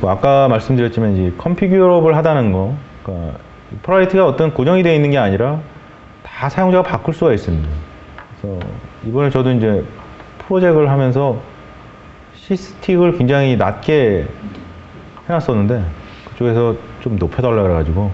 아까 말씀드렸지만 이제 컨피규러블 하다는 거, 그러니까 프라이어티가 어떤 고정이 되어 있는 게 아니라 다 사용자가 바꿀 수가 있습니다. 그래서 이번에 저도 이제 프로젝트를 하면서 시스틱을 굉장히 낮게 해놨었는데 그쪽에서 좀 높여달라 그래가지고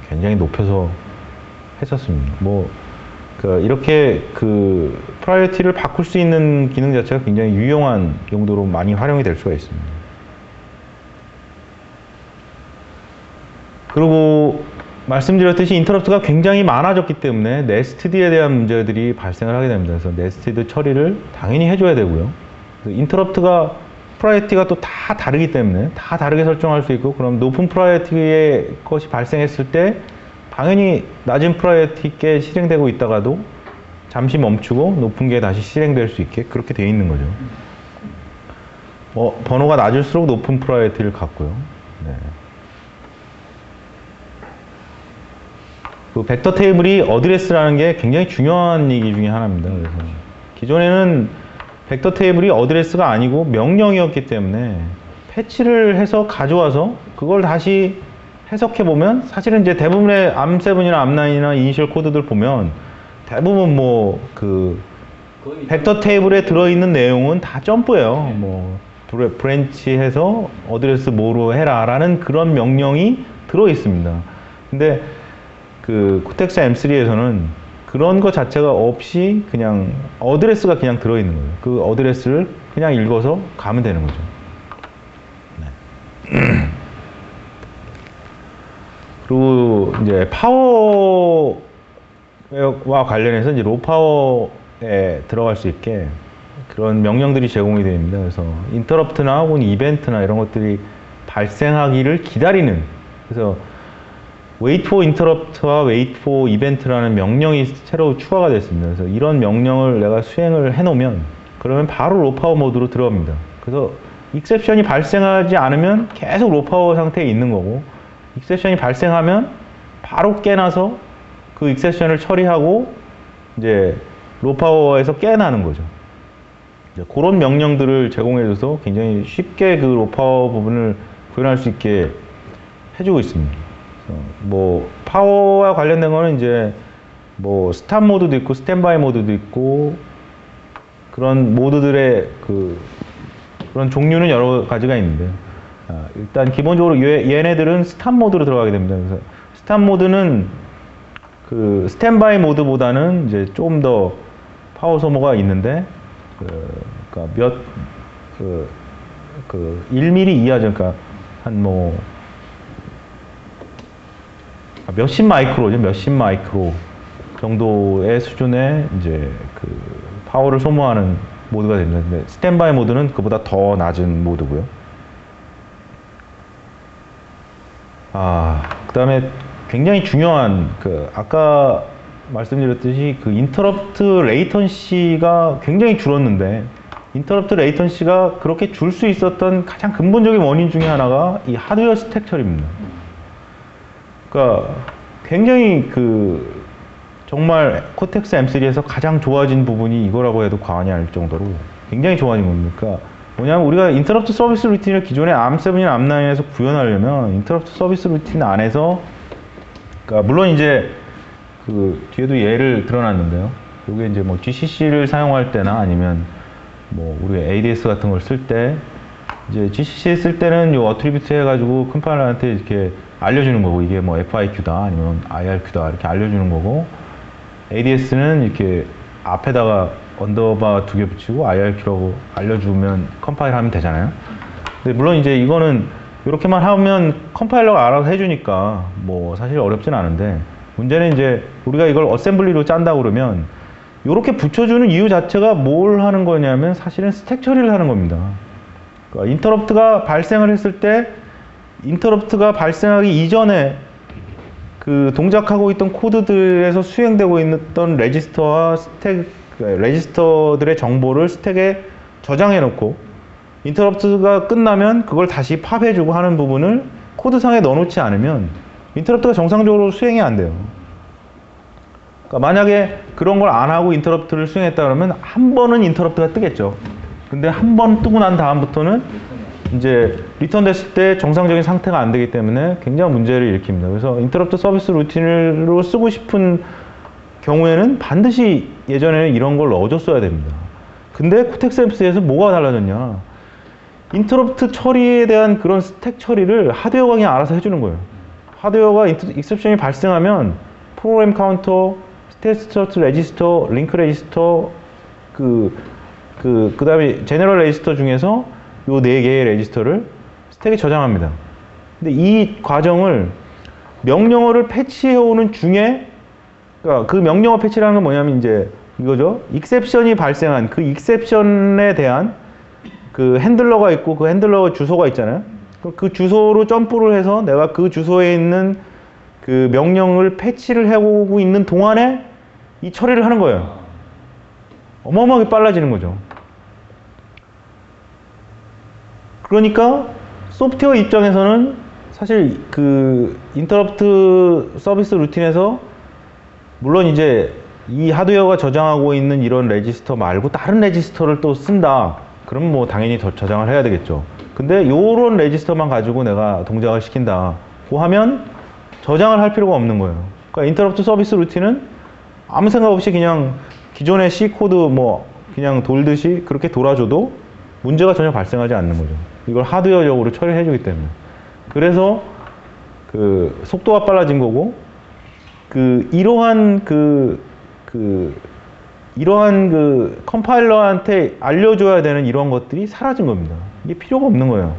굉장히 높여서 했었습니다. 이렇게 프라이어티를 바꿀 수 있는 기능 자체가 굉장히 유용한 용도로 많이 활용이 될 수가 있습니다. 그리고 말씀드렸듯이 인터럽트가 굉장히 많아졌기 때문에 네스티드에 대한 문제들이 발생을 하게 됩니다. 그래서 네스티드 처리를 당연히 해줘야 되고요. 인터럽트가 프라이어티가 또 다 다르기 때문에 다 다르게 설정할 수 있고, 그럼 높은 프라이어티의 것이 발생했을 때 당연히 낮은 프라이어티 게 실행되고 있다가도 잠시 멈추고 높은 게 다시 실행될 수 있게 그렇게 되어 있는 거죠. 번호가 낮을수록 높은 프라이어티를 갖고요. 네. 그 벡터 테이블이 어드레스라는 게 굉장히 중요한 얘기 중에 하나입니다. 그래서 기존에는 벡터 테이블이 어드레스가 아니고 명령이었기 때문에 패치를 해서 가져와서 그걸 다시 해석해 보면 사실은 이제 대부분의 ARM7이나 ARM9이나 이니셜 코드들 보면 대부분 벡터 테이블에 들어있는 내용은 다 점프예요. 브랜치 해서 어드레스 뭐로 해라 라는 그런 명령이 들어 있습니다. 근데 코텍스 M3에서는 그런 것 자체가 없이 그냥 어드레스가 그냥 들어있는 거예요. 그 어드레스를 그냥 읽어서 가면 되는 거죠. 네. 그리고 이제 파워와 관련해서 이제 로우 파워에 들어갈 수 있게 그런 명령들이 제공이 됩니다. 그래서 인터럽트나 혹은 이벤트나 이런 것들이 발생하기를 기다리는, 그래서 wait for interrupt와 wait for event라는 명령이 새로 추가가 됐습니다. 그래서 이런 명령을 내가 수행을 해 놓으면 그러면 바로 로우 파워 모드로 들어갑니다. 그래서 익셉션이 발생하지 않으면 계속 로우 파워 상태에 있는 거고, 익셉션이 발생하면 바로 깨나서 그 익셉션을 처리하고 이제 로우 파워에서 깨나는 거죠. 그런 명령들을 제공해줘서 굉장히 쉽게 그 로우 파워 부분을 구현할 수 있게 해주고 있습니다. 파워와 관련된 거는 이제 스탑 모드도 있고 스탠바이 모드도 있고 그런 모드들의 그런 종류는 여러 가지가 있는데, 일단 기본적으로 얘네들은 스탑 모드로 들어가게 됩니다. 그래서 스탑 모드는 스탠바이 모드보다는 이제 조금 더 파워 소모가 있는데, 그러니까 1mm 이하죠. 그러니까 몇십 마이크로죠. 몇십 마이크로 정도의 수준의 이제 파워를 소모하는 모드가 됩니다. 근데 스탠바이 모드는 그보다 더 낮은 모드고요. 그 다음에 굉장히 중요한 아까 말씀드렸듯이 인터럽트 레이턴시가 굉장히 줄었는데, 인터럽트 레이턴시가 그렇게 줄 수 있었던 가장 근본적인 원인 중에 하나가 이 하드웨어 스택 처리입니다. 그러니까 굉장히 정말 코텍스 M3에서 가장 좋아진 부분이 이거라고 해도 과언이 아닐 정도로 굉장히 좋아진 겁니다. 그러니까 뭐냐면 우리가 인터럽트 서비스 루틴을 기존의 ARM7이나 ARM9에서 구현하려면 인터럽트 서비스 루틴 안에서, 그러니까 물론 이제 뒤에도 예를 들어놨는데요. 이게 이제 GCC를 사용할 때나 아니면 우리가 ADS 같은 걸 쓸 때, 이제 GCC 쓸 때는 요 어트리뷰트 해가지고 컴파일러한테 이렇게 알려주는 거고, 이게 FIQ다 아니면 IRQ다 이렇게 알려주는 거고, ADS는 이렇게 앞에다가 언더바 2개 붙이고 IRQ라고 알려주면 컴파일하면 되잖아요. 근데 물론 이제 이거는 이렇게만 하면 컴파일러가 알아서 해주니까 사실 어렵진 않은데, 문제는 이제 우리가 이걸 어셈블리로 짠다 그러면 이렇게 붙여주는 이유 자체가 뭘 하는 거냐면 사실은 스택 처리를 하는 겁니다. 그러니까 인터럽트가 발생을 했을 때 인터럽트가 발생하기 이전에 동작하고 있던 코드들에서 수행되고 있던 레지스터와 레지스터들의 정보를 스택에 저장해 놓고, 인터럽트가 끝나면 그걸 다시 팝해주고 하는 부분을 코드상에 넣어놓지 않으면 인터럽트가 정상적으로 수행이 안 돼요. 그러니까 만약에 그런 걸 안 하고 인터럽트를 수행했다 그러면 한 번은 인터럽트가 뜨겠죠. 근데 한 번 뜨고 난 다음부터는 이제 리턴 됐을 때 정상적인 상태가 안 되기 때문에 굉장한 문제를 일으킵니다. 그래서 인터럽트 서비스 루틴으로 쓰고 싶은 경우에는 반드시 예전에는 이런 걸 넣어줬어야 됩니다. 근데 코텍스 MC에서 뭐가 달라졌냐? 인터럽트 처리에 대한 그런 스택 처리를 하드웨어가 그냥 알아서 해주는 거예요. 하드웨어가 익셉션이 발생하면 프로그램 카운터, 스테이트 레지스터, 링크 레지스터, 그 다음에 제너럴 레지스터 중에서 요 4개의 레지스터를 스택에 저장합니다. 근데 이 과정을 명령어를 패치해오는 중에, 그러니까 그 명령어 패치라는 건 뭐냐면 이제 이거죠. 익셉션이 발생한 그 익셉션에 대한 그 핸들러가 있고 그 핸들러 주소가 있잖아요. 그 주소로 점프를 해서 내가 그 주소에 있는 그 명령을 패치를 해오고 있는 동안에 이 처리를 하는 거예요. 어마어마하게 빨라지는 거죠. 그러니까 소프트웨어 입장에서는 사실 그 인터럽트 서비스 루틴에서 물론 이제 이 하드웨어가 저장하고 있는 이런 레지스터 말고 다른 레지스터를 또 쓴다. 그럼 뭐 당연히 더 저장을 해야 되겠죠. 근데 요런 레지스터만 가지고 내가 동작을 시킨다고 하면 저장을 할 필요가 없는 거예요. 그러니까 인터럽트 서비스 루틴은 아무 생각 없이 그냥 기존의 C 코드 뭐 그냥 돌듯이 그렇게 돌아줘도 문제가 전혀 발생하지 않는 거죠. 이걸 하드웨어적으로 처리해 주기 때문에. 그래서 그 속도가 빨라진 거고, 이러한 컴파일러한테 알려줘야 되는 이런 것들이 사라진 겁니다. 이게 필요가 없는 거예요.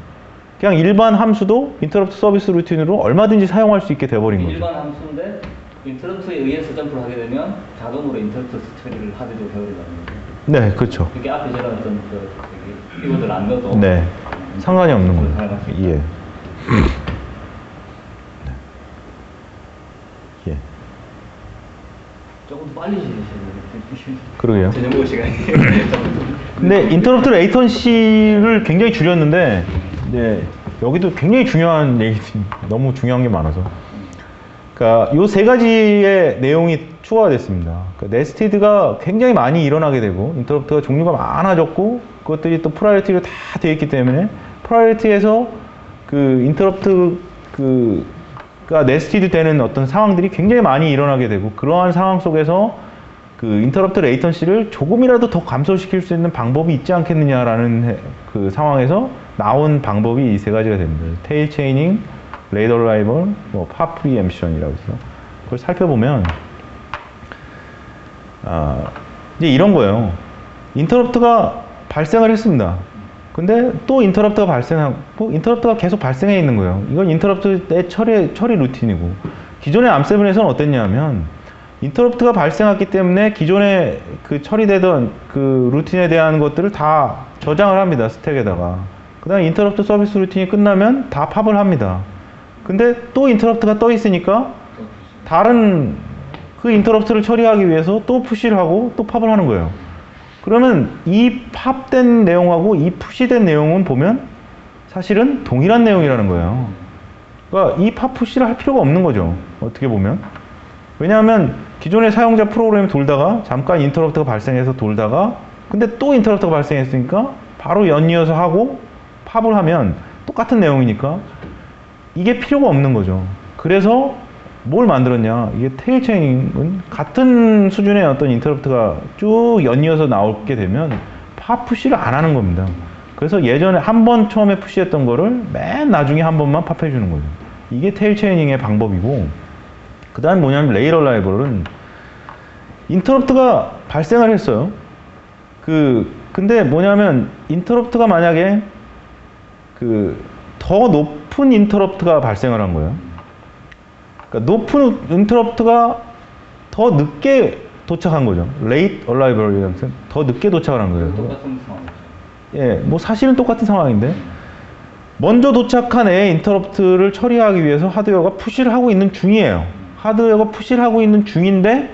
그냥 일반 함수도 인터럽트 서비스 루틴으로 얼마든지 사용할 수 있게 돼버린 거죠. 일반 함수인데 인터럽트에 의해서 점프를 하게 되면 자동으로 인터럽트 처리를 하드웨어로 해버린다는 거죠. 네, 그렇죠. 그게 앞에 제가 어떤 키워드를 안 넣어도 네, 상관이 없는 거예요. 예. 예. 조금 더 빨리 시키시면 그러게요. 저녁 시간이. 근데 인터럽트 레이턴시를 굉장히 줄였는데, 네, 여기도 굉장히 중요한 얘기, 너무 중요한 게 많아서. 그러니까 요 세 가지의 내용이 추가가 됐습니다. 그러니까 네스티드가 굉장히 많이 일어나게 되고, 인터럽트가 종류가 많아졌고, 그것들이 또 프라이어티로 다 되어 있기 때문에, 프라이어티에서 그 인터럽트가 네스티드 되는 어떤 상황들이 굉장히 많이 일어나게 되고, 그러한 상황 속에서 그 인터럽트 레이턴시를 조금이라도 더 감소시킬 수 있는 방법이 있지 않겠느냐라는 그 상황에서 나온 방법이 이 세 가지가 됩니다. 테일 체이닝, 레이더 라이벌, 뭐 팝 프리엠션이라고 해서 그걸 살펴보면 이제 이런 거예요. 인터럽트가 발생을 했습니다. 근데 또 인터럽트가 발생하고 인터럽트가 계속 발생해 있는 거예요. 이건 인터럽트의 처리 루틴이고, 기존의 암7에서는 어땠냐면 인터럽트가 발생했기 때문에 기존에 그 처리되던 그 루틴에 대한 것들을 다 저장을 합니다. 스택에다가. 그 다음에 인터럽트 서비스 루틴이 끝나면 다 팝을 합니다. 근데 또 인터럽트가 떠 있으니까 다른 그 인터럽트를 처리하기 위해서 또 푸시를 하고 또 팝을 하는 거예요. 그러면 이 팝된 내용하고 이 푸시된 내용은 보면 사실은 동일한 내용이라는 거예요. 그러니까 이 팝 푸시를 할 필요가 없는 거죠. 어떻게 보면. 왜냐하면 기존의 사용자 프로그램이 돌다가 잠깐 인터럽트가 발생해서 돌다가 근데 또 인터럽트가 발생했으니까 바로 연이어서 하고 팝을 하면 똑같은 내용이니까 이게 필요가 없는 거죠. 그래서 뭘 만들었냐, 이게 테일 체인은 같은 수준의 어떤 인터럽트가 쭉 연이어서 나오게 되면 팝 푸시를 안 하는 겁니다. 그래서 예전에 한 번 처음에 푸시했던 거를 맨 나중에 한 번만 팝해 주는 거죠. 이게 테일 체이닝의 방법이고, 그 다음 뭐냐면 레이더 라이벌은 인터럽트가 발생을 했어요. 근데 뭐냐면 인터럽트가 만약에 더 높은 인터럽트가 발생을 한 거예요. 그러니까 높은 인터럽트가 더 늦게 도착한 거죠. late arrival, 더 늦게 도착을 한 거예요. 똑같은 상황이죠. 예, 뭐 사실은 똑같은 상황인데 먼저 도착한 A의 인터럽트를 처리하기 위해서 하드웨어가 푸시를 하고 있는 중이에요. 하드웨어가 푸시를 하고 있는 중인데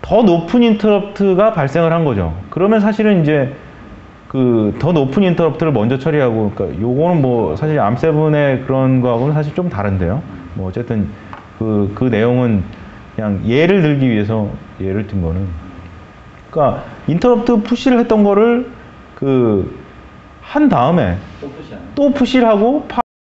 더 높은 인터럽트가 발생을 한 거죠. 그러면 사실은 이제 더 높은 인터럽트를 먼저 처리하고, 그러니까 요거는 뭐 사실 암7의 그런 거하고는 사실 좀 다른데요. 뭐 어쨌든 그 내용은 그냥 예를 들기 위해서 예를 든 거는, 그러니까 인터럽트 푸시를 했던 거를 또 푸시하는. 또 푸시를 하고